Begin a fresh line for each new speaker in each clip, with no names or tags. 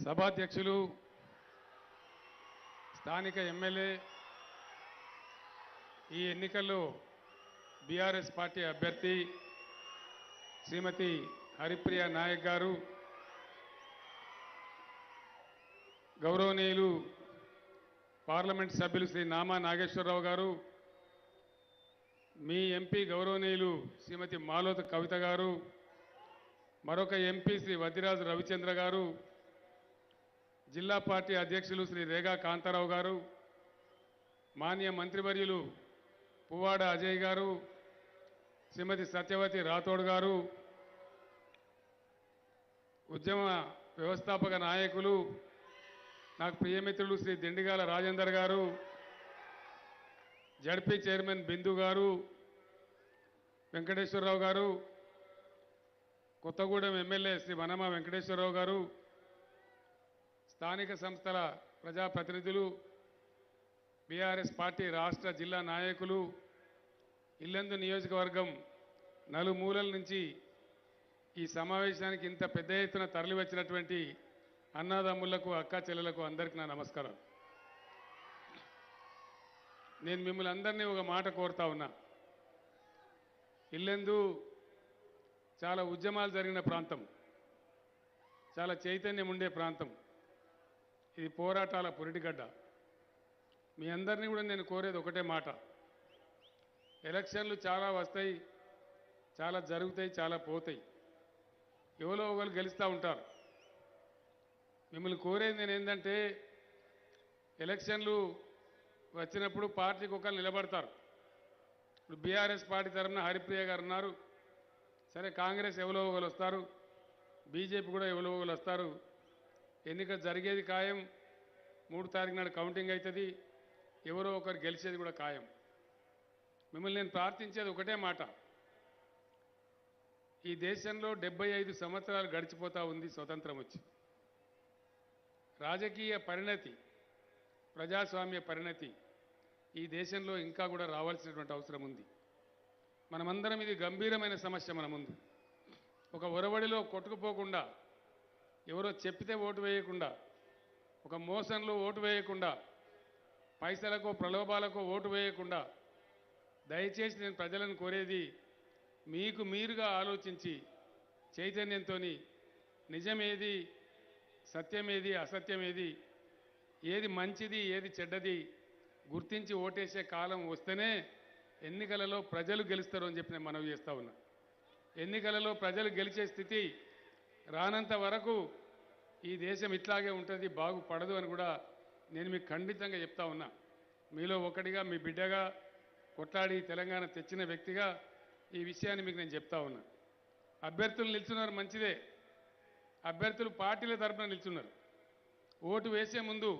సభాధ్యక్షులు స్థానిక ఎమ్మెల్యే ఈ ఎన్నికల్లో బీఆర్ఎస్ పార్టీ అభ్యర్థి శ్రీమతి హరిప్రియ నాయక్ గారు, గౌరవనీయులు పార్లమెంట్ సభ్యులు శ్రీ నామా నాగేశ్వరరావు గారు, మీ ఎంపీ గౌరవనీయులు శ్రీమతి మాలోత్ కవిత గారు, మరొక ఎంపీ శ్రీ వద్దిరాజు రవిచంద్ర గారు, జిల్లా పార్టీ అధ్యక్షులు శ్రీ రేగా కాంతారావు గారు, మాన్య మంత్రివర్యులు పువ్వాడ అజయ్ గారు, శ్రీమతి సత్యవతి రాథోడ్ గారు, ఉద్యమ వ్యవస్థాపక నాయకులు నాకు ప్రియమిత్రులు శ్రీ దిండిగాల రాజేందర్ గారు, జడ్పీ చైర్మన్ బిందు గారు, వెంకటేశ్వరరావు గారు, కొత్తగూడెం ఎమ్మెల్యే శ్రీ వనమా వెంకటేశ్వరరావు గారు, స్థానిక సంస్థల ప్రజాప్రతినిధులు, బీఆర్ఎస్ పార్టీ రాష్ట్ర జిల్లా నాయకులు, ఇల్లందు నియోజకవర్గం నలుమూలల నుంచి ఈ సమావేశానికి ఇంత పెద్ద ఎత్తున తరలివచ్చినటువంటి అన్నదమ్ములకు, అక్క చెల్లెలకు అందరికీ నా నమస్కారం. నేను మిమ్మల్ని అందరినీ ఒక మాట కోరుతా ఉన్నా. ఇల్లెందు చాలా ఉద్యమాలు జరిగిన ప్రాంతం, చాలా చైతన్యం ఉండే ప్రాంతం. ఇది పోరాటాల పురిటిగడ్డ. మీ అందరినీ కూడా నేను కోరేది ఒకటే మాట. ఎలక్షన్లు చాలా వస్తాయి, చాలా జరుగుతాయి, చాలా పోతాయి. ఎవరో ఒకరు గెలుస్తూ ఉంటారు. మిమ్మల్ని కోరేది నేను ఏంటంటే, ఎలక్షన్లు వచ్చినప్పుడు పార్టీకి ఒకరు నిలబడతారు. ఇప్పుడు బీఆర్ఎస్ పార్టీ తరఫున హరిప్రియ గారు ఉన్నారు. సరే, కాంగ్రెస్ ఎవరో ఒకరు వస్తారు, బీజేపీ కూడా ఎవరో ఒకరు వస్తారు. ఎన్నిక జరిగేది ఖాయం. 3 తారీఖు నాడు కౌంటింగ్ అవుతుంది. ఎవరో ఒకరు గెలిచేది కూడా ఖాయం. మిమ్మల్ని నేను ప్రార్థించేది ఒకటే మాట. ఈ దేశంలో 75 సంవత్సరాలు గడిచిపోతూ ఉంది స్వతంత్రం వచ్చి. రాజకీయ పరిణతి, ప్రజాస్వామ్య పరిణతి ఈ దేశంలో ఇంకా కూడా రావాల్సినటువంటి అవసరం ఉంది. మనమందరం, ఇది గంభీరమైన సమస్య మన ముందు. ఒక ఒరవడిలో కొట్టుకుపోకుండా, ఎవరో చెప్పితే ఓటు వేయకుండా, ఒక మోసంలో ఓటు వేయకుండా, పైసలకో ప్రలోభాలకో ఓటు వేయకుండా, దయచేసి నేను ప్రజలను కోరేది, మీకు మీరుగా ఆలోచించి చైతన్యంతో నిజమేది, సత్యమేది, అసత్యమేది, ఏది మంచిది, ఏది చెడ్డది గుర్తించి ఓటేసే కాలం వస్తేనే ఎన్నికలలో ప్రజలు గెలుస్తారు అని చెప్పి నేను మనవి చేస్తా ఉన్నా. ఎన్నికలలో ప్రజలు గెలిచే స్థితి రానంత వరకు ఈ దేశం ఇట్లాగే ఉంటుంది, బాగుపడదు అని కూడా నేను మీకు ఖండితంగా చెప్తా ఉన్నా. మీలో ఒకటిగా, మీ బిడ్డగా, కొట్లాడి తెలంగాణ తెచ్చిన వ్యక్తిగా ఈ విషయాన్ని మీకు నేను చెప్తా ఉన్నా. అభ్యర్థులు నిల్చున్నారు, మంచిదే. అభ్యర్థులు పార్టీల తరపున నిల్చున్నారు. ఓటు వేసే ముందు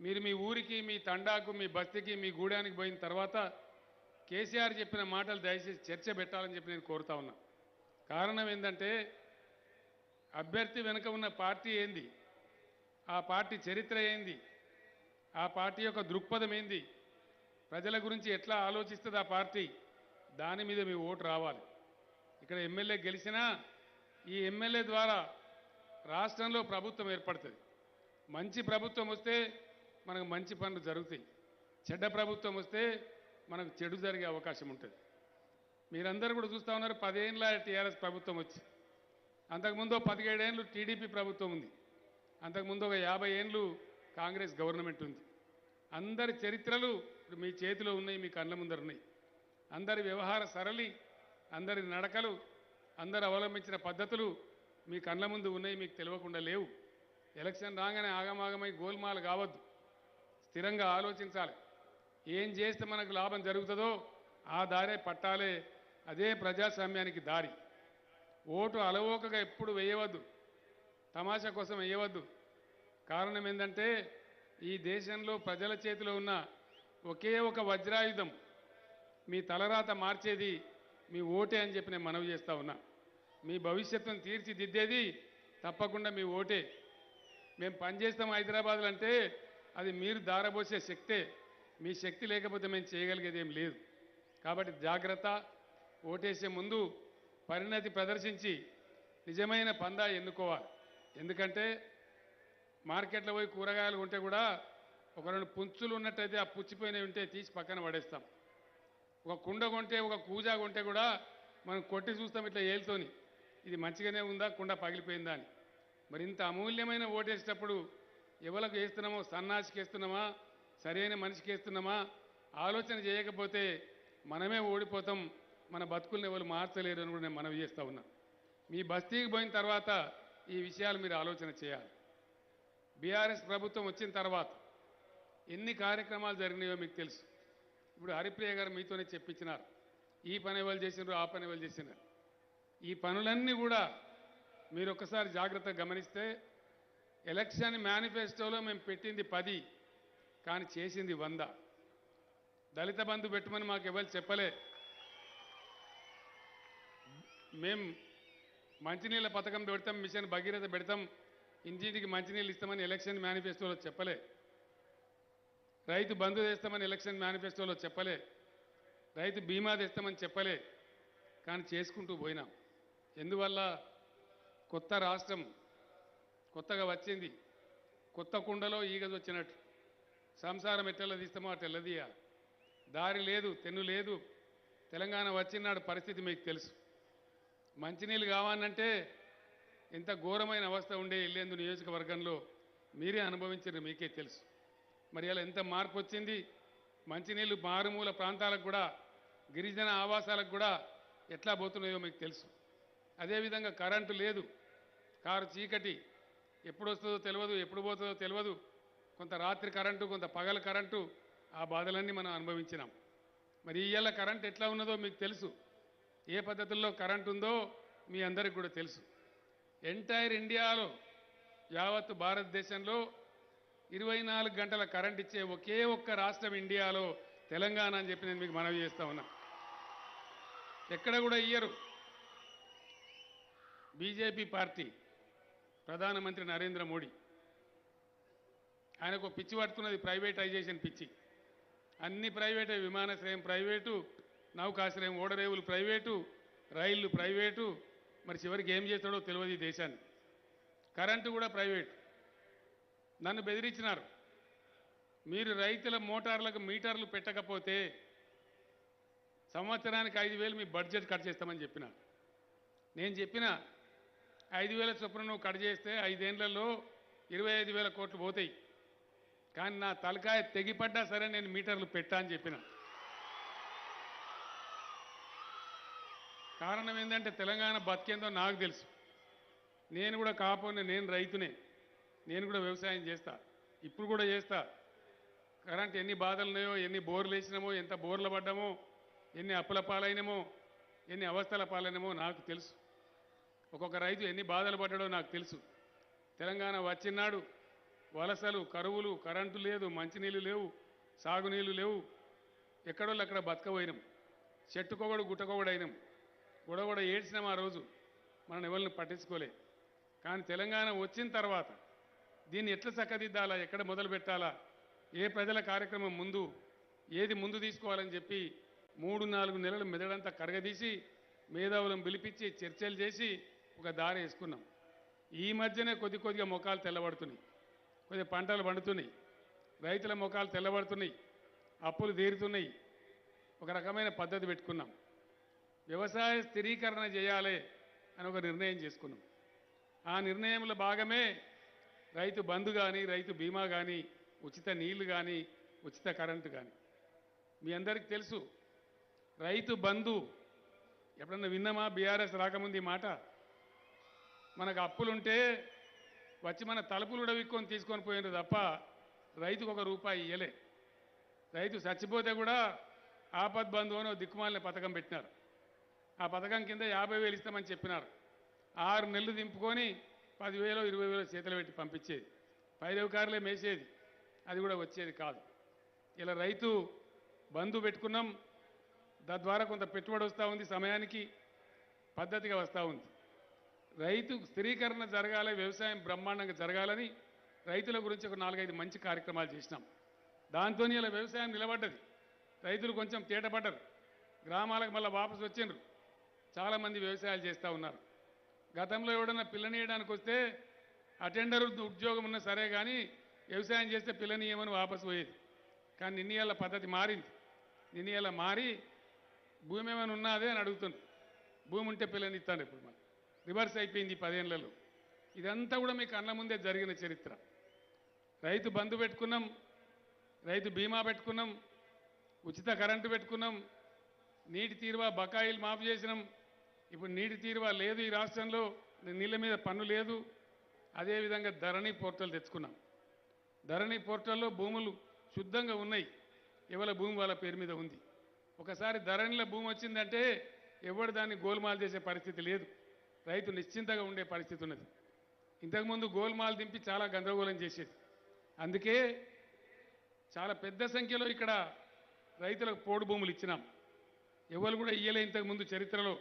మీరు మీ ఊరికి, మీ తండాకు, మీ బస్తీకి, మీ గూడానికి పోయిన తర్వాత కేసీఆర్ చెప్పిన మాటలు దయచేసి చర్చ పెట్టాలని చెప్పి నేను కోరుతా ఉన్నా. కారణం ఏంటంటే, అభ్యర్థి వెనుక ఉన్న పార్టీ ఏంది, ఆ పార్టీ చరిత్ర ఏంది, ఆ పార్టీ యొక్క దృక్పథం ఏంది, ప్రజల గురించి ఎట్లా ఆలోచిస్తుంది ఆ పార్టీ, దాని మీద మీ ఓటు రావాలి. ఇక్కడ ఎమ్మెల్యే గెలిచినా ఈ ఎమ్మెల్యే ద్వారా రాష్ట్రంలో ప్రభుత్వం ఏర్పడుతుంది. మంచి ప్రభుత్వం వస్తే మనకు మంచి పనులు జరుగుతాయి. చెడ్డ ప్రభుత్వం వస్తే మనకు చెడు జరిగే అవకాశం ఉంటుంది. మీరందరూ కూడా చూస్తూ ఉన్నారు. 10 ఏళ్ళ టీఆర్ఎస్ ప్రభుత్వం వచ్చి, అంతకుముందు 17 ఏళ్ళు టీడీపీ ప్రభుత్వం ఉంది, అంతకుముందు ఒక 50 ఏళ్ళు కాంగ్రెస్ గవర్నమెంట్ ఉంది. అందరి చరిత్రలు మీ చేతిలో ఉన్నాయి, మీ కళ్ళ ముందర ఉన్నాయి. అందరి వ్యవహార సరళి, అందరి నడకలు, అందరు అవలంబించిన పద్ధతులు మీ కళ్ళ ముందు ఉన్నాయి, మీకు తెలియకుండా లేవు. ఎలక్షన్ రాగానే ఆగమాగమై గోల్మాల్ కావద్దు. స్థిరంగా ఆలోచించాలి. ఏం చేస్తే మనకు లాభం జరుగుతుందో ఆ దారే పట్టాలే. అదే ప్రజాస్వామ్యానికి దారి. ఓటు అలవోకగా ఎప్పుడు వేయవద్దు, తమాషా కోసం వేయవద్దు. కారణం ఏంటంటే, ఈ దేశంలో ప్రజల చేతిలో ఉన్న ఒకే ఒక వజ్రాయుధం, మీ తలరాత మార్చేది మీ ఓటే అని చెప్పి నేను మనవి చేస్తా ఉన్నా. మీ భవిష్యత్తును తీర్చిదిద్దేది తప్పకుండా మీ ఓటే. మేము పనిచేస్తాం హైదరాబాద్లో అంటే అది మీరు దారబోసే శక్తే. మీ శక్తి లేకపోతే మేము చేయగలిగేది ఏం లేదు. కాబట్టి జాగ్రత్త. ఓటేసే ముందు పరిణతి ప్రదర్శించి నిజమైన పందా ఎన్నుకోవాలి. ఎందుకంటే మార్కెట్లో పోయి కూరగాయలు ఉంటే కూడా ఒక రెండు పుంచులు ఉన్నట్టయితే ఆ పుచ్చిపోయినవి ఉంటే తీసి పక్కన పడేస్తాం. ఒక కుండ కొంటే ఒక కూజా కొంటే కూడా మనం కొట్టి చూస్తాం ఇట్లా ఏలుతోని, ఇది మంచిగానే ఉందా కుండ పగిలిపోయిందా అని. మరి ఇంత అమూల్యమైన ఓటేసేటప్పుడు ఎవరికి వేస్తున్నామో, సన్నాసికి వేస్తున్నామా సరైన మనిషికి వేస్తున్నామా ఆలోచన చేయకపోతే మనమే ఓడిపోతాం. మన బతుకుల్ని ఎవరు మార్చలేరు అని కూడా నేను మనవి చేస్తా ఉన్నా. మీ బస్తీకి పోయిన తర్వాత ఈ విషయాలు మీరు ఆలోచన చేయాలి. బీఆర్ఎస్ ప్రభుత్వం వచ్చిన తర్వాత ఎన్ని కార్యక్రమాలు జరిగినాయో మీకు తెలుసు. ఇప్పుడు హరిప్రియ గారు మీతోనే చెప్పించినారు, ఈ పని ఎవరు చేసినారు, ఆ పని ఎవరు చేసినారు. ఈ పనులన్నీ కూడా మీరు ఒక్కసారి జాగ్రత్తగా గమనిస్తే ఎలక్షన్ మేనిఫెస్టోలో మేము పెట్టింది 10, కానీ చేసింది 100. దళిత బంధు పెట్టమని మాకు ఎవరు చెప్పలే. మేము మంచినీళ్ళ పథకం పెడతాం, మిషన్ భగీరథ పెడతాం, ఇంటింటికి మంచినీళ్ళు ఇస్తామని ఎలక్షన్ మేనిఫెస్టోలో చెప్పలే. రైతు బంధు తెస్తామని ఎలక్షన్ మేనిఫెస్టోలో చెప్పలే. రైతు బీమా తెస్తామని చెప్పలే. కానీ చేసుకుంటూ పోయినాం. ఎందువల్ల? కొత్త రాష్ట్రం కొత్తగా వచ్చింది, కొత్త కుండలో ఈగది వచ్చినట్టు. సంసారం ఎట్లా తీస్తామో అటు ఎల్లదీయ, దారి లేదు, తెన్ను లేదు. తెలంగాణ వచ్చినాడు పరిస్థితి మీకు తెలుసు. మంచినీళ్ళు కావాలంటే ఎంత ఘోరమైన అవస్థ ఉండే ఇల్లేందు నియోజకవర్గంలో మీరే అనుభవించారు, మీకే తెలుసు. మరి అలా ఎంత మార్పు వచ్చింది. మంచినీళ్ళు మారుమూల ప్రాంతాలకు కూడా, గిరిజన ఆవాసాలకు కూడా ఎట్లా పోతున్నాయో మీకు తెలుసు. అదేవిధంగా కరెంటు లేదు, కారు చీకటి, ఎప్పుడు వస్తుందో తెలియదు, ఎప్పుడు పోతుందో తెలియదు. కొంత రాత్రి కరెంటు, కొంత పగల కరెంటు, ఆ బాధలన్నీ మనం అనుభవించినాం. మరి ఇవాళ కరెంట్ ఎట్లా ఉన్నదో మీకు తెలుసు. ఏ పద్ధతుల్లో కరెంట్ ఉందో మీ అందరికి కూడా తెలుసు. ఎంటైర్ ఇండియాలో, యావత్ భారతదేశంలో 24 గంటల కరెంట్ ఇచ్చే ఒకే ఒక్క రాష్ట్రం ఇండియాలో తెలంగాణ అని చెప్పి నేను మీకు మనవి చేస్తా ఉన్నా. ఎక్కడ కూడా ఇయ్యరు. బీజేపీ పార్టీ, ప్రధానమంత్రి నరేంద్ర మోడీ, ఆయనకు పిచ్చి పట్టుకున్నది ప్రైవేటైజేషన్ పిచ్చి. అన్ని ప్రైవేటే, విమానాశ్రయం ప్రైవేటు, నౌకాశ్రయం ఓడరేవులు ప్రైవేటు, రైళ్లు ప్రైవేటు. మరి చివరికి ఏం చేస్తాడో తెలియదు ఈ దేశాన్ని. కరెంటు కూడా ప్రైవేటు. నన్ను బెదిరించినారు, మీరు రైతుల మోటార్లకు మీటర్లు పెట్టకపోతే సంవత్సరానికి 5,000 మీ బడ్జెట్ కట్ చేస్తామని చెప్పినారు. నేను చెప్పిన 5,000 చొప్పున నువ్వు కట్ చేస్తే 5 ఏళ్లలో 25,000 కోట్లు పోతాయి. కానీ నా తలకాయ తెగిపడ్డా సరే నేను మీటర్లు పెట్టా అని చెప్పిన. కారణం ఏంటంటే తెలంగాణ బతికేందో నాకు తెలుసు. నేను కూడా కాపోయినా నేను రైతునే, నేను కూడా వ్యవసాయం చేస్తా, ఇప్పుడు కూడా చేస్తా. కరెంట్ ఎన్ని బాధలు ఉన్నాయో, ఎన్ని బోర్లు వేసినామో, ఎంత బోర్లు పడ్డామో, ఎన్ని అప్పుల పాలైనమో, ఎన్ని అవస్థల పాలైనమో నాకు తెలుసు. ఒక్కొక్క రైతు ఎన్ని బాధలు పడ్డాడో నాకు తెలుసు. తెలంగాణ వచ్చినాడు వలసలు, కరువులు, కరెంటు లేదు, మంచినీళ్ళు లేవు, సాగునీళ్ళు లేవు. ఎక్కడోళ్ళు అక్కడ బతకపోయినాం. చెట్టుకొగడు గుట్టకొగడు అయినాం. గొడవ ఏడ్చినాం ఆ రోజు. మనం ఎవరిని పట్టించుకోలే. కానీ తెలంగాణ వచ్చిన తర్వాత దీన్ని ఎట్లా చక్కదిద్దాలా, ఎక్కడ మొదలు పెట్టాలా, ఏ ప్రజల కార్యక్రమం ముందు, ఏది ముందు తీసుకోవాలని చెప్పి 3-4 నెలలు మెదడంతా కరగదీసి మేధావులను పిలిపించి చర్చలు చేసి ఒక దారి వేసుకున్నాం. ఈ మధ్యనే కొద్దిగా ముఖాలు తెల్లబడుతున్నాయి, కొద్దిగా పంటలు పండుతున్నాయి, రైతుల ముఖాలు తెల్లబడుతున్నాయి, అప్పులు తీరుతున్నాయి. ఒక రకమైన పద్ధతి పెట్టుకున్నాం. వ్యవసాయ స్థిరీకరణ చేయాలి అని ఒక నిర్ణయం చేసుకున్నాం. ఆ నిర్ణయంలో భాగమే రైతు బంధు కానీ, రైతు బీమా కానీ, ఉచిత నీళ్లు కానీ, ఉచిత కరెంటు కానీ. మీ అందరికీ తెలుసు, రైతు బంధు ఎప్పుడన్నా విన్నామా? బీఆర్ఎస్ రాకముందు ఈ మాట. మనకు అప్పులుంటే వచ్చి మన తలుపులు కూడా విక్కొని తీసుకొని పోయినారు తప్ప రైతుకు ₹1 ఇయ్యలే. రైతు చచ్చిపోతే కూడా ఆపద్ బంధు అని దిక్కుమాలిన పథకం పెట్టినారు. ఆ పథకం కింద 50,000 ఇస్తామని చెప్పినారు. 6 నెలలు దింపుకొని 10,000 20,000 చేతులు పెట్టి పంపించేది. పైరవకారులే మేసేది, అది కూడా వచ్చేది కాదు. ఇలా రైతు బంధు పెట్టుకున్నాం. తద్వారా కొంత పెట్టుబడి వస్తూ ఉంది, సమయానికి పద్ధతిగా వస్తూ ఉంది. రైతు స్థిరీకరణ జరగాలి, వ్యవసాయం బ్రహ్మాండంగా జరగాలని రైతుల గురించి ఒక 4-5 మంచి కార్యక్రమాలు చేసినాం. దాంతో ఇలా వ్యవసాయం నిలబడ్డది. రైతులు కొంచెం తేటపడ్డరు, గ్రామాలకు మళ్ళీ వాపసు వచ్చిండ్రు. చాలామంది వ్యవసాయాలు చేస్తూ ఉన్నారు. గతంలో ఎవడన్నా పిల్లనియడానికి వస్తే అటెండర్ ఉద్యోగం ఉన్నా సరే కానీ వ్యవసాయం చేస్తే పిల్లనియమని వాపసు పోయేది. కానీ నిన్నీళ్ళ పద్ధతి మారింది. నిన్నీళ్ళ మారి భూమి ఏమైనా ఉన్నదే అని అడుగుతుంది. భూమి ఉంటే పిల్లని ఇస్తాడు. ఇప్పుడు మనం రివర్స్ అయిపోయింది 10 ఏళ్లలో. ఇదంతా కూడా మీ కళ్ళ ముందే జరిగిన చరిత్ర. రైతు బంధు పెట్టుకున్నాం, రైతు బీమా పెట్టుకున్నాం, ఉచిత కరెంటు పెట్టుకున్నాం, నీటి తీరువా బకాయిలు మాఫీ చేసినాం. ఇప్పుడు నీటి తీరువా లేదు ఈ రాష్ట్రంలో, నీళ్ళ మీద పన్ను లేదు. అదేవిధంగా ధరణి పోర్టల్ తెచ్చుకున్నాం. ధరణి పోర్టల్లో భూములు శుద్ధంగా ఉన్నాయి. ఎవరి భూమి వాళ్ళ పేరు మీద ఉంది. ఒకసారి ధరణిలో భూమి వచ్చిందంటే ఎవరు దాన్ని గోల్మాల్ చేసే పరిస్థితి లేదు. రైతు నిశ్చింతగా ఉండే పరిస్థితి ఉన్నది. ఇంతకుముందు గోల్మాల్ దింపి చాలా గందరగోళం చేసేది. అందుకే చాలా పెద్ద సంఖ్యలో ఇక్కడ రైతులకు పోడు భూములు ఇచ్చినాం. ఎవరు కూడా ఇయ్యలే ఇంతకుముందు చరిత్రలో.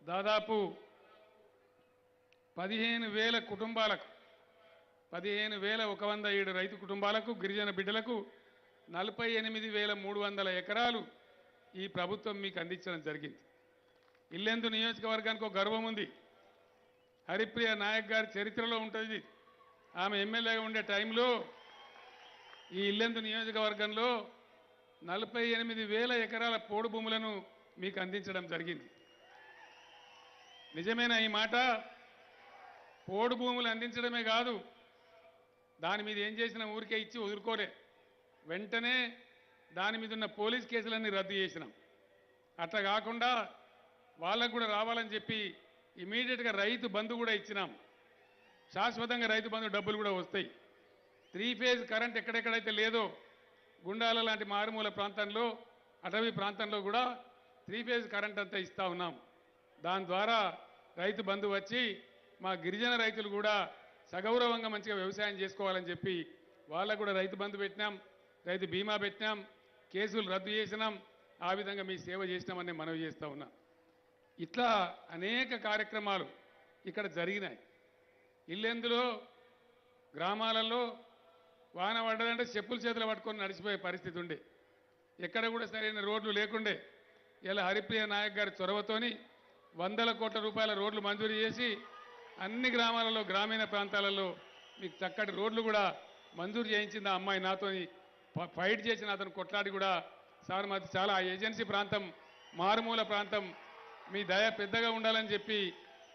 దాదాపు 15,000 కుటుంబాలకు 15,107 రైతు కుటుంబాలకు, గిరిజన బిడ్డలకు 48,300 ఎకరాలు ఈ ప్రభుత్వం మీకు అందించడం జరిగింది. ఇల్లెందు నియోజకవర్గానికి ఒక గర్వం ఉంది. హరిప్రియ నాయక్ గారి చరిత్రలో ఉంటుంది. ఆమె ఎమ్మెల్యేగా ఉండే టైంలో ఈ ఇల్లెందు నియోజకవర్గంలో 48,000 ఎకరాల పోడు భూములను మీకు అందించడం జరిగింది. నిజమేనా ఈ మాట? పోడు భూములు అందించడమే కాదు, దాని మీద ఏం చేసిన ఊరికే ఇచ్చి వదులుకోలే. వెంటనే దాని మీద ఉన్న పోలీస్ కేసులన్నీ రద్దు చేసినాం. అట్లా కాకుండా వాళ్ళకు కూడా రావాలని చెప్పి ఇమీడియట్గా రైతు బంధు కూడా ఇచ్చినాం. శాశ్వతంగా రైతు బంధు డబ్బులు కూడా వస్తాయి. 3 ఫేజ్ కరెంట్ ఎక్కడెక్కడైతే లేదో, గుండాల లాంటి మారుమూల ప్రాంతంలో, అటవీ ప్రాంతంలో కూడా 3 ఫేజ్ కరెంట్ అంతా ఇస్తా ఉన్నాం. దాని ద్వారా రైతు బంధు వచ్చి మా గిరిజన రైతులు కూడా సగౌరవంగా మంచిగా వ్యవసాయం చేసుకోవాలని చెప్పి వాళ్ళకు కూడా రైతు బంధు పెట్టినాం, రైతు బీమా పెట్టినాం, కేసులు రద్దు చేసినాం. ఆ విధంగా మీ సేవ చేసినామని మనవి చేస్తూ ఉన్నాం. ఇట్లా అనేక కార్యక్రమాలు ఇక్కడ జరిగినాయి. ఇల్లెందులో గ్రామాలలో వాన పడ్డదంటే చెప్పుల చేతులు పట్టుకొని నడిచిపోయే పరిస్థితి ఉండే. ఎక్కడ కూడా సరైన రోడ్లు లేకుండే. ఇలా హరిప్రియ నాయక్ గారి చొరవతోని 100 కోట్ల రూపాయల రోడ్లు మంజూరు చేసి అన్ని గ్రామాలలో, గ్రామీణ ప్రాంతాలలో మీకు చక్కటి రోడ్లు కూడా మంజూరు చేయించింది ఆ అమ్మాయి. నాతోని ఫైట్ చేసిన అతను కొట్లాడి కూడా, సార్ మాది చాలా ఏజెన్సీ ప్రాంతం, మారుమూల ప్రాంతం, మీ దయ పెద్దగా ఉండాలని చెప్పి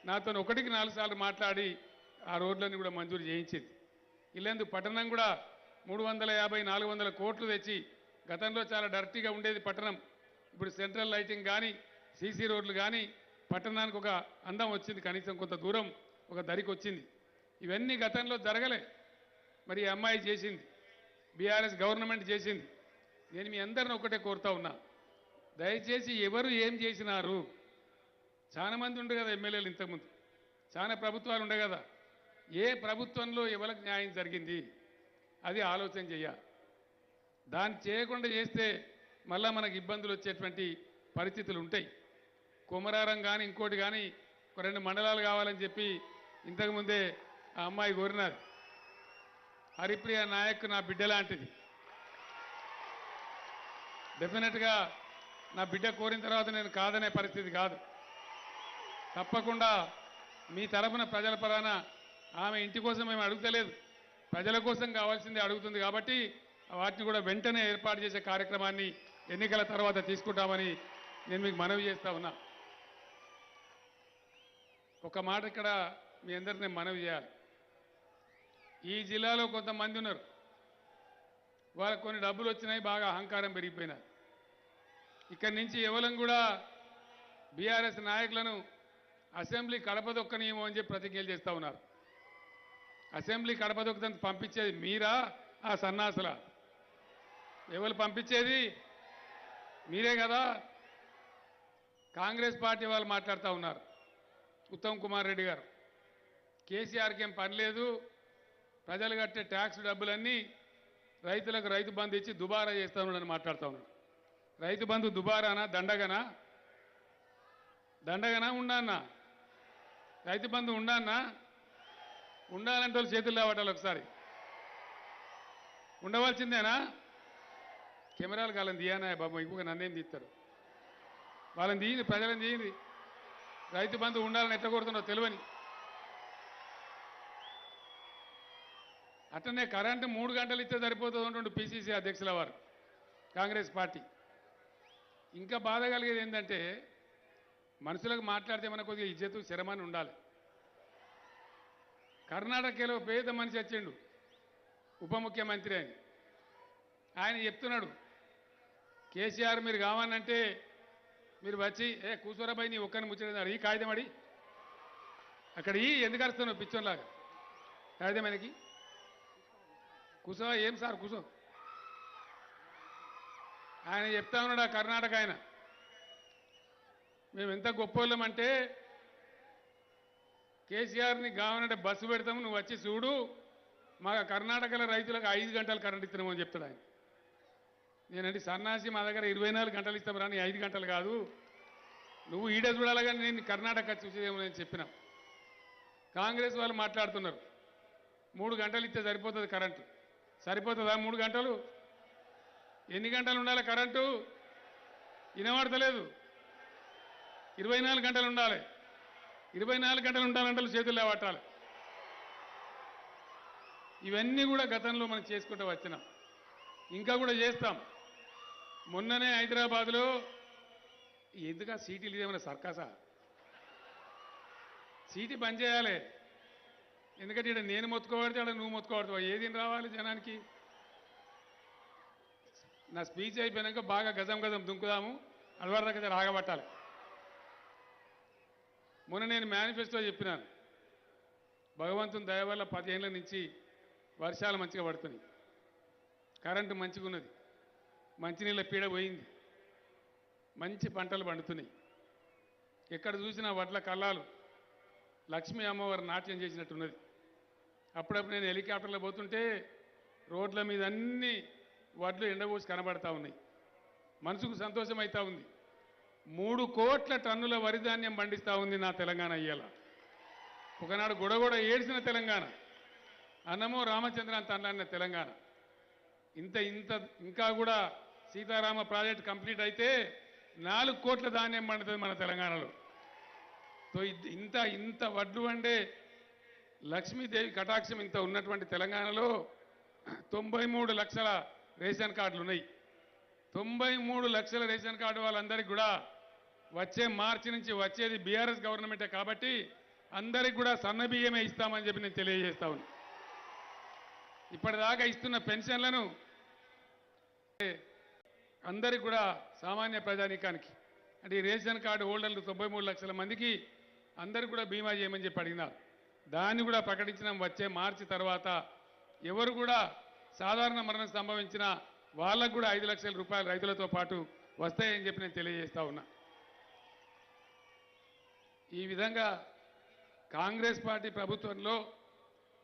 నాతో 1కి 4 సార్లు మాట్లాడి ఆ రోడ్లన్నీ కూడా మంజూరు చేయించింది. ఇల్లందు పట్టణం కూడా 350-400 కోట్లు తెచ్చి, గతంలో చాలా డర్టీగా ఉండేది పట్టణం. ఇప్పుడు సెంట్రల్ లైటింగ్ కానీ, సీసీ రోడ్లు కానీ, పట్టణానికి ఒక అందం వచ్చింది. కనీసం కొంత దూరం ఒక దరికి వచ్చింది. ఇవన్నీ గతంలో జరగలే. మరి ఈ అమ్మాయి చేసింది, బీఆర్ఎస్ గవర్నమెంట్ చేసింది. నేను మీ అందరిని ఒకటే కోరుతా ఉన్నా, దయచేసి ఎవరు ఏం చేసినారు, చాలా మంది ఉండే కదా ఎమ్మెల్యేలు, ఇంతకుముందు చాలా ప్రభుత్వాలు ఉండే కదా, ఏ ప్రభుత్వంలో ఎవరికి న్యాయం జరిగింది అది ఆలోచన చేయాలి. దాన్ని చేయకుండా చేస్తే మళ్ళా మనకు ఇబ్బందులు వచ్చేటువంటి పరిస్థితులు ఉంటాయి. కొమరారం కానీ ఇంకోటి కానీ 2 మండలాలు కావాలని చెప్పి ఇంతకుముందే ఆ అమ్మాయి కోరినారు. హరిప్రియ నాయక్ నా బిడ్డ లాంటిది. డెఫినెట్గా నా బిడ్డ కోరిన తర్వాత నేను కాదనే పరిస్థితి కాదు. తప్పకుండా మీ తరఫున ప్రజల పరాన ఆమె ఇంటి కోసం మేము అడుగుతలేదు, ప్రజల కోసం కావాల్సిందే అడుగుతుంది. కాబట్టి వాటిని కూడా వెంటనే ఏర్పాటు చేసే కార్యక్రమాన్ని ఎన్నికల తర్వాత తీసుకుంటామని నేను మీకు మనవి చేస్తా ఉన్నా. ఒక మాట ఇక్కడ మీ అందరిని నేను మనవి చేయాలి. ఈ జిల్లాలో కొంతమంది ఉన్నారు, వాళ్ళకు కొన్ని డబ్బులు వచ్చినాయి, బాగా అహంకారం పెరిగిపోయినారు. ఇక్కడి నుంచి ఎవరం కూడా బీఆర్ఎస్ నాయకులను అసెంబ్లీ కడప దొక్కనీయమో అని చెప్పి ప్రతిజ్ఞలు చేస్తూ ఉన్నారు. అసెంబ్లీ కడప దొక్కడానికి పంపించేది మీరా, ఆ సన్నాసులా? ఎవరు పంపించేది? మీరే కదా. కాంగ్రెస్ పార్టీ వాళ్ళు మాట్లాడుతూ ఉన్నారు. ఉత్తమ్ కుమార్ రెడ్డి గారు, కేసీఆర్కి ఏం పని లేదు, ప్రజలు కట్టే ట్యాక్స్ డబ్బులన్నీ రైతులకు రైతు బంధు ఇచ్చి దుబారా చేస్తా ఉన్నాడని మాట్లాడుతూ ఉన్నాడు. రైతు బంధు దుబారానా, దండగనా? దండగనా ఉండాలన్నా? రైతు బంధు ఉండాలన్నా? ఉండాలంటే వాళ్ళు చేతులు లేవటాలి. ఒకసారి ఉండవలసిందేనా? కెమెరాలు వాళ్ళని తీయనా బాబు, ఇంకొక నన్నేం తీస్తారు? వాళ్ళని తీయండి, ప్రజలను తీయండి. రైతు బంధు ఉండాలని ఎట్లా కోరుతున్నారో తెలియని. అట్లనే కరెంటు 3 గంటలు ఇస్తే సరిపోతుంది అంటుండు పిసిసి అధ్యక్షుల వారు కాంగ్రెస్ పార్టీ. ఇంకా బాధ కలిగేది ఏంటంటే మనుషులకు మాట్లాడితే మనకు కొద్దిగా ఇజ్జతు శరమని ఉండాలి. కర్ణాటకలో పేద మనిషి వచ్చిండు ఉప ముఖ్యమంత్రి అని. ఆయన చెప్తున్నాడు కేసీఆర్ మీరు కావాలంటే మీరు వచ్చి కూర్చోరాబాయి నీ ఒక్కరిని ముచ్చట ఈ కాగితం అడి అక్కడ ఈ ఎందుకు అరుస్తున్నావు పిచ్చోన్లాగా కాగితం ఆయనకి కూర్చో ఏం సార్ కూర్చో ఆయన చెప్తా ఉన్నాడు ఆ కర్ణాటక ఆయన మేము ఎంత గొప్పోళ్ళమంటే కేసీఆర్ని కావాలంటే బస్సు పెడతాము నువ్వు వచ్చి చూడు మా కర్ణాటకలో రైతులకు 5 గంటలు కరెంట్ ఇస్తున్నాము అని చెప్తాడు ఆయన. నేనంటే సన్నాసి మా దగ్గర 24 గంటలు ఇస్తాం రాని 5 గంటలు కాదు నువ్వు ఈడ చూడాలి కానీ నేను కర్ణాటక చూసేదేమో నేను చెప్పిన. కాంగ్రెస్ వాళ్ళు మాట్లాడుతున్నారు 3 గంటలు ఇస్తే సరిపోతుంది కరెంటు. సరిపోతుందా 3 గంటలు? ఎన్ని గంటలు ఉండాలి కరెంటు? వినబడతలేదు. 24 గంటలు ఉండాలి. 24 గంటలు ఉండాలంటే చేతుల్లో పట్టాలి. ఇవన్నీ కూడా గతంలో మనం చేసుకుంటూ వచ్చినాం, ఇంకా కూడా చేస్తాం. మొన్ననే హైదరాబాద్లో ఎందుకు సీటీలు ఇదేమన్నా సర్కాసా? సీటీ బంద్ చేయాలి. ఎందుకంటే ఇక్కడ నేను మొత్తుకోబడితే అక్కడ నువ్వు మొత్తుకోబడతావు. ఏది రావాలి జనానికి? నా స్పీచ్ అయిపోయాక బాగా గజం గజం దుంకుదాము, అలవాటు దగ్గర రాగబట్టాలి. మొన్న నేను మేనిఫెస్టో చెప్పినాను భగవంతుని దయ వల్ల 10 ఏళ్ల నుంచి వర్షాలు మంచిగా పడుతున్నాయి, కరెంటు మంచిగా ఉన్నది, మంచినీళ్ళ పీడ పోయింది, మంచి పంటలు పండుతున్నాయి. ఎక్కడ చూసినా వడ్ల కల్లాలు లక్ష్మీ అమ్మవారు నాట్యం చేసినట్టున్నది. అప్పుడప్పుడు నేను హెలికాప్టర్లో పోతుంటే రోడ్ల మీద అన్ని వడ్లు ఎండబోసి కనబడతా ఉన్నాయి. మనసుకు సంతోషం అవుతా ఉంది. 3 కోట్ల టన్నుల వరి ధాన్యం పండిస్తూ ఉంది నా తెలంగాణ. ఇయ్యాల ఒకనాడు గొడగొడ ఏడ్చిన తెలంగాణ, అన్నమో రామచంద్ర అంత అన్న తెలంగాణ. ఇంత ఇంత ఇంకా కూడా సీతారామ ప్రాజెక్ట్ కంప్లీట్ అయితే 4 కోట్ల ధాన్యం పండుతుంది మన తెలంగాణలో. సో ఇంత ఇంత వడ్లు వండే లక్ష్మీదేవి కటాక్షం ఇంత ఉన్నటువంటి తెలంగాణలో 93 లక్షల రేషన్ కార్డులు ఉన్నాయి. 93 లక్షల రేషన్ కార్డు వాళ్ళందరికీ కూడా వచ్చే మార్చి నుంచి వచ్చేది బీఆర్ఎస్ గవర్నమెంటే కాబట్టి అందరికి కూడా సన్న బియ్యమే ఇస్తామని చెప్పి నేను తెలియజేస్తా ఉన్నా. ఇప్పటిదాకా ఇస్తున్న పెన్షన్లను అందరికి కూడా సామాన్య ప్రజానీకానికి అంటే ఈ రేషన్ కార్డు హోల్డర్లు 93 లక్షల మందికి అందరికి కూడా బీమా చేయమని చెప్పి అడిగినారు. దాన్ని కూడా ప్రకటించినాం. వచ్చే మార్చి తర్వాత ఎవరు కూడా సాధారణ మరణం సంభవించిన వాళ్ళకు కూడా 5 లక్షల రూపాయలు రైతులతో పాటు వస్తాయని చెప్పి నేను తెలియజేస్తా ఉన్నా. ఈ విధంగా కాంగ్రెస్ పార్టీ ప్రభుత్వంలో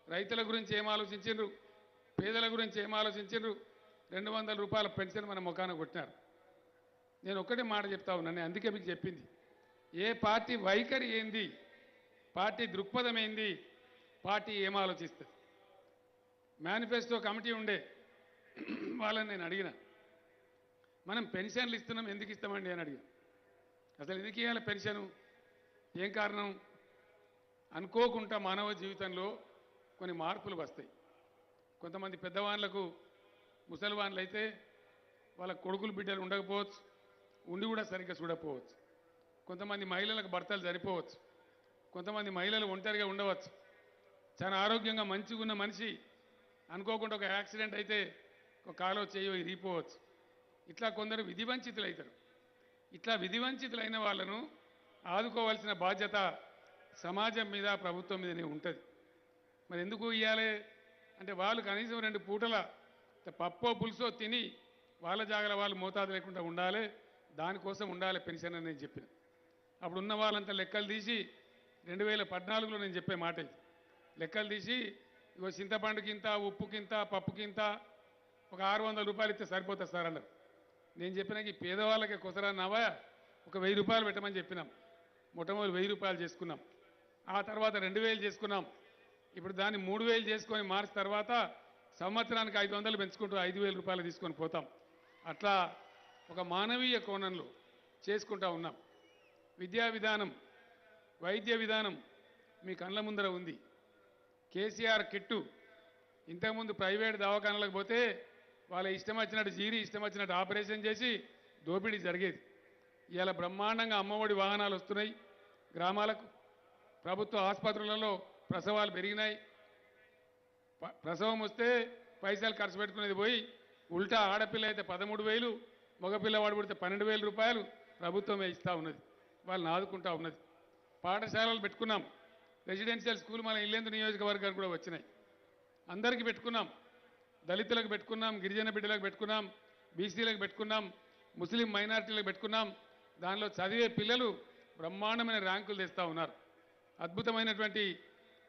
రైతుల గురించి ఏం ఆలోచించారు, పేదల గురించి ఏం ఆలోచించారు? 200 రూపాయల పెన్షన్ మన ముఖాన కొట్టినారు. నేను ఒక్కటే మాట చెప్తా ఉన్నాను, అందుకే మీకు చెప్పింది. ఏ పార్టీ వైఖరి ఏంది, పార్టీ దృక్పథం ఏంది, పార్టీ ఏం ఆలోచిస్తుంది. మేనిఫెస్టో కమిటీ ఉండే వాళ్ళని నేను అడిగిన, మనం పెన్షన్లు ఇస్తున్నాం ఎందుకు ఇస్తామండి అని అడిగా. అసలు ఎందుకు ఇవ్వాలి పెన్షను? ఏం కారణం? అనుకోకుండా మానవ జీవితంలో కొన్ని మార్పులు వస్తాయి. కొంతమంది పెద్దవాళ్ళకు ముసలివాళ్ళు అయితే వాళ్ళ కొడుకులు బిడ్డలు ఉండకపోవచ్చు, ఉండి కూడా సరిగ్గా చూడకపోవచ్చు. కొంతమంది మహిళలకు భర్తలు సరిపోవచ్చు, కొంతమంది మహిళలు ఒంటరిగా ఉండవచ్చు. చాలా ఆరోగ్యంగా మంచిగా ఉన్న మనిషి అనుకోకుండా ఒక యాక్సిడెంట్ అయితే ఒక కాలో చేయో ఇరిగిపోవచ్చు. ఇట్లా కొందరు విధివంచితులు అవుతారు. ఇట్లా విధివంచితులైన వాళ్ళను ఆదుకోవాల్సిన బాధ్యత సమాజం మీద ప్రభుత్వం మీదనే ఉంటుంది. మరి ఎందుకు ఇవ్వాలి అంటే వాళ్ళు కనీసం 2 పూటల పప్పో పులుసో తిని వాళ్ళ జాగల వాళ్ళు మోతాదు లేకుండా ఉండాలి, దానికోసం ఉండాలి పెన్షన్ అని నేను చెప్పిన. అప్పుడు ఉన్న వాళ్ళంతా లెక్కలు తీసి 2014లో నేను చెప్పే మాట ఇది. లెక్కలు తీసి ఇగో చింతపండుకింత, ఉప్పుకింత, పప్పుకింత ఒక 600 రూపాయలు ఇస్తే సరిపోతుంది సార్ అన్నారు. నేను చెప్పినాక ఈ పేదవాళ్ళకి కొసరా నవా ఒక 1000 రూపాయలు పెట్టమని చెప్పినాం. మొట్టమొదటి 1000 రూపాయలు చేసుకున్నాం, ఆ తర్వాత 2000 చేసుకున్నాం. ఇప్పుడు దాన్ని 3000 చేసుకొని మార్చి తర్వాత సంవత్సరానికి 500 పెంచుకుంటూ 5000 రూపాయలు తీసుకొని పోతాం. అట్లా ఒక మానవీయ కోణంలో చేసుకుంటా ఉన్నాం. విద్యా విధానం, వైద్య విధానం మీ కళ్ళ ముందర ఉంది. కేసీఆర్ కిట్టు ఇంతకుముందు ప్రైవేట్ దవాఖానాలకు పోతే వాళ్ళ ఇష్టం వచ్చినట్టు జీరి ఇష్టం వచ్చినట్టు ఆపరేషన్ చేసి దోపిడీ జరిగేది. ఇవాళ బ్రహ్మాండంగా అమ్మఒడి వాహనాలు వస్తున్నాయి గ్రామాలకు. ప్రభుత్వ ఆసుపత్రులలో ప్రసవాలు పెరిగినాయి. ప్రసవం వస్తే పైసలు ఖర్చు పెట్టుకునేది పోయి ఉల్టా ఆడపిల్ల అయితే 13,000, మగపిల్లవాడు పుడితే 12,000 రూపాయలు ప్రభుత్వమే ఇస్తూ ఉన్నది. వాళ్ళని ఆదుకుంటా ఉన్నది. పాఠశాలలు పెట్టుకున్నాం. రెసిడెన్షియల్ స్కూల్ మన ఇల్లెందు నియోజకవర్గానికి కూడా వచ్చినాయి. అందరికీ పెట్టుకున్నాం. దళితులకు పెట్టుకున్నాం, గిరిజన బిడ్డలకు పెట్టుకున్నాం, బీసీలకు పెట్టుకున్నాం, ముస్లిం మైనారిటీలకు పెట్టుకున్నాం. దానిలో చదివే పిల్లలు బ్రహ్మాండమైన ర్యాంకులు తెస్తూ ఉన్నారు. అద్భుతమైనటువంటి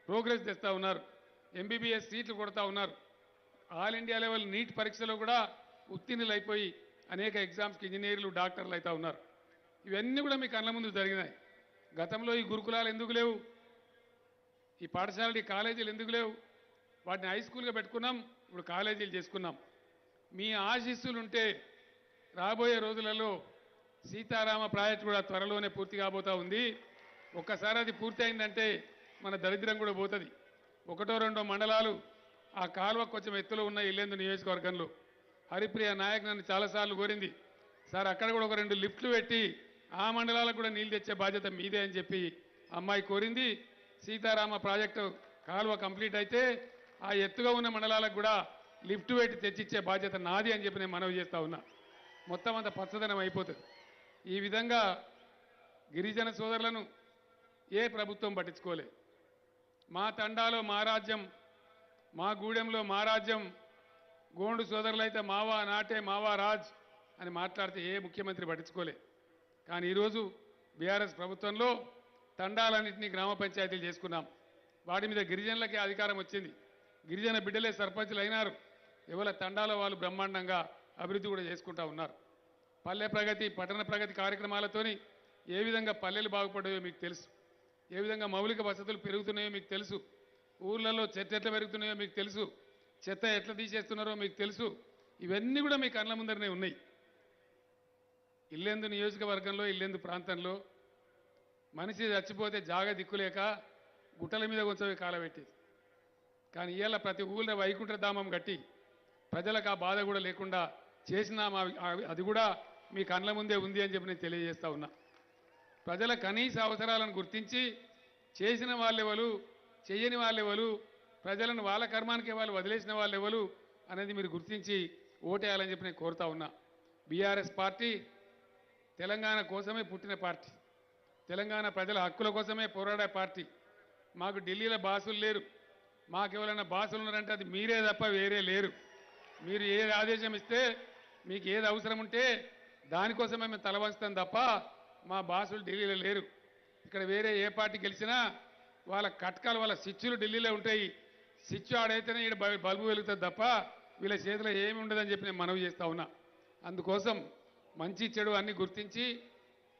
ప్రోగ్రెస్ తెస్తూ ఉన్నారు. ఎంబీబీఎస్ సీట్లు కొడతా ఉన్నారు. ఆల్ ఇండియా లెవెల్ నీట్ పరీక్షలో కూడా ఉత్తీర్ణులు అయిపోయి అనేక ఎగ్జామ్స్కి ఇంజనీర్లు డాక్టర్లు అవుతా ఉన్నారు. ఇవన్నీ కూడా మీ కళ్ళ ముందు జరిగినాయి. గతంలో ఈ గురుకులాలు ఎందుకు లేవు? ఈ పాఠశాలలు ఈ కాలేజీలు ఎందుకు లేవు? వాటిని హై స్కూల్గా పెట్టుకున్నాం, ఇప్పుడు కాలేజీలు చేసుకున్నాం. మీ ఆశీస్సులుంటే రాబోయే రోజులలో సీతారామ ప్రాజెక్టు కూడా త్వరలోనే పూర్తి కాబోతా ఉంది. ఒక్కసారి అది పూర్తి అయిందంటే మన దరిద్రం కూడా పోతుంది. 1-2 మండలాలు ఆ కాలువ కొంచెం ఎత్తులో ఉన్న ఇల్లెందు నియోజకవర్గంలో హరిప్రియ నాయక్ నన్ను చాలాసార్లు కోరింది, సార్ అక్కడ కూడా ఒక 2 లిఫ్ట్లు పెట్టి ఆ మండలాలకు కూడా నీళ్ళు తెచ్చే బాధ్యత మీదే అని చెప్పి అమ్మాయి కోరింది. సీతారామ ప్రాజెక్టు కాలువ కంప్లీట్ అయితే ఆ ఎత్తుగా ఉన్న మండలాలకు కూడా లిఫ్ట్ పెట్టి తెచ్చిచ్చే బాధ్యత నాది అని చెప్పి నేను మనవి చేస్తా ఉన్నా. మొత్తం అంత పచ్చదనం అయిపోతుంది. ఈ విధంగా గిరిజన సోదరులను ఏ ప్రభుత్వం పట్టించుకోలే. మా తండాలో మా రాజ్యం, మా గూడెంలో మా రాజ్యం, గోండు సోదరులైతే మావా నాటే మావా రాజ్ అని మాట్లాడితే ఏ ముఖ్యమంత్రి పట్టించుకోలే. కానీ ఈరోజు బీఆర్ఎస్ ప్రభుత్వంలో తండాలన్నింటినీ గ్రామ పంచాయతీలు చేసుకున్నాం. వాటి మీద గిరిజనులకే అధికారం వచ్చింది. గిరిజన బిడ్డలే సర్పంచులు అయినారు. ఎవరి తండాలో వాళ్ళు బ్రహ్మాండంగా అభివృద్ధి కూడా చేసుకుంటా ఉన్నారు. పల్లె ప్రగతి, పట్టణ ప్రగతి కార్యక్రమాలతోని ఏ విధంగా పల్లెలు బాగుపడాయో మీకు తెలుసు. ఏ విధంగా మౌలిక వసతులు పెరుగుతున్నాయో మీకు తెలుసు. ఊర్లలో చెత్త ఎట్లా పెరుగుతున్నాయో మీకు తెలుసు. చెత్త ఎట్లా తీసేస్తున్నారో మీకు తెలుసు. ఇవన్నీ కూడా మీ కళ్ళ ముందరనే ఉన్నాయి. ఇల్లెందు నియోజకవర్గంలో, ఇల్లెందు ప్రాంతంలో మనిషి చచ్చిపోతే జాగ దిక్కులేక గుట్టల మీద కొంచెం కాలబెట్టేది. కానీ ఇవాళ ప్రతి ఊళ్ళో వైకుంఠధామం కట్టి ప్రజలకు ఆ బాధ కూడా లేకుండా చేసినా అది కూడా మీ కళ్ళ ముందే ఉంది అని చెప్పి నేను తెలియజేస్తా ఉన్నా. ప్రజల కనీస అవసరాలను గుర్తించి చేసిన వాళ్ళెవరు, చేయని వాళ్ళెవరు, ప్రజలను వాళ్ళ కర్మానికి వాళ్ళు వదిలేసిన వాళ్ళెవరు అనేది మీరు గుర్తించి ఓటేయాలని చెప్పి నేను కోరుతా ఉన్నా. బీఆర్ఎస్ పార్టీ తెలంగాణ కోసమే పుట్టిన పార్టీ. తెలంగాణ ప్రజల హక్కుల కోసమే పోరాడే పార్టీ. మాకు ఢిల్లీలో బాసులు లేరు. మాకెవరైనా బాసులు ఉన్నారంటే అది మీరే తప్ప వేరే లేరు. మీరు ఏది ఆదేశం ఇస్తే, మీకు ఏది అవసరం ఉంటే దానికోసమే మేము తలవంచుతాం తప్ప మా బాసులు ఢిల్లీలో లేరు. ఇక్కడ వేరే ఏ పార్టీ గెలిచినా వాళ్ళ కట్కాలు, వాళ్ళ స్విచ్లు ఢిల్లీలో ఉంటాయి. స్విచ్ ఆడైతేనే ఇక్కడ బల్బు వెలుగుతుంది తప్ప వీళ్ళ చేతిలో ఏమి ఉండదని చెప్పి నేను మనవి చేస్తా ఉన్నా. అందుకోసం మంచి చెడు అన్ని గుర్తించి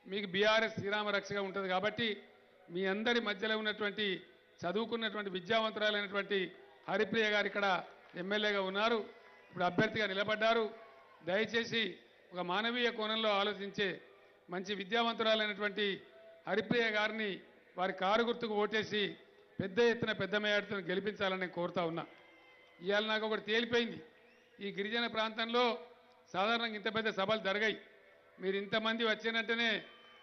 మీకు బీఆర్ఎస్ శ్రీరామ రక్షగా ఉంటుంది కాబట్టి మీ అందరి మధ్యలో ఉన్నటువంటి చదువుకున్నటువంటి విద్యావంతురాలైనటువంటి హరిప్రియ గారు ఇక్కడ ఎమ్మెల్యేగా ఉన్నారు. ఇప్పుడు అభ్యర్థిగా నిలబడ్డారు. దయచేసి ఒక మానవీయ కోణంలో ఆలోచించే మంచి విద్యావంతురాలైనటువంటి హరిప్రియ గారిని వారి కారు గుర్తుకు ఓటేసి పెద్ద ఎత్తున పెద్ద మేయర్తో గెలిపించాలని కోరుతా ఉన్నా. ఇవాళ నాకు ఒకటి తేలిపోయింది. ఈ గిరిజన ప్రాంతంలో సాధారణంగా ఇంత పెద్ద సభలు జరగాయి. మీరు ఇంతమంది వచ్చినంటేనే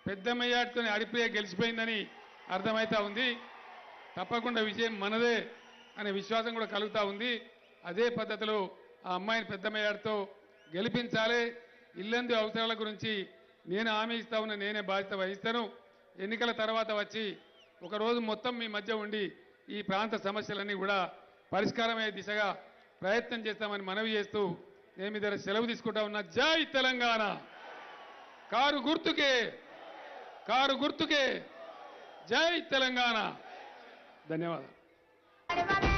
పెద్ద మేయర్తో హరిప్రియ గెలిచిపోయిందని అర్థమవుతా ఉంది. తప్పకుండా విజయం మనదే అనే విశ్వాసం కూడా కలుగుతూ ఉంది. అదే పద్ధతిలో ఆ అమ్మాయిని పెద్ద మేయర్తో గెలిపించాలి. ఇల్లందు అవసరాల గురించి నేను హామీ ఇస్తా ఉన్నా, నేనే బాధ్యత వహిస్తాను. ఎన్నికల తర్వాత వచ్చి ఒకరోజు మొత్తం మీ మధ్య ఉండి ఈ ప్రాంత సమస్యలన్నీ కూడా పరిష్కారమయ్యే దిశగా ప్రయత్నం చేస్తామని మనవి చేస్తూ నేను మీ దగ్గర సెలవు తీసుకుంటా ఉన్నా. జై తెలంగాణ. కారు గుర్తుకే, కారు గుర్తుకే. జై తెలంగాణ. ధన్యవాదాలు.